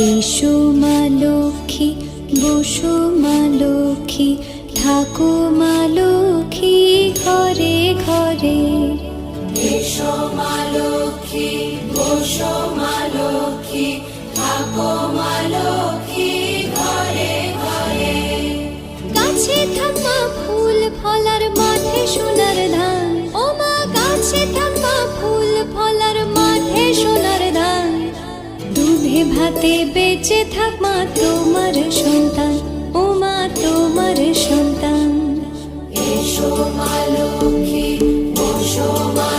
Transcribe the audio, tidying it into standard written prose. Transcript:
এসো মা লক্ষ্মী, বসো মা লক্ষ্মী, থাকো মা লক্ষ্মী ঘরে ঘরে। এসো মা লক্ষ্মী, বসো মা লক্ষ্মী, থাকো মা লক্ষ্মী ঘরে ঘরে। গাছে থাকা ফুল ফলার মাঠে সোনার ধান, ও মা গাছে থাকা ফুল ফলার মাঠে সোনার ধান। দুধে ভাতে বেঁচে থাক মা তোমার সন্তান, ও মা তোমার সন্তান। এসো মা লক্ষ্মী, বসো মা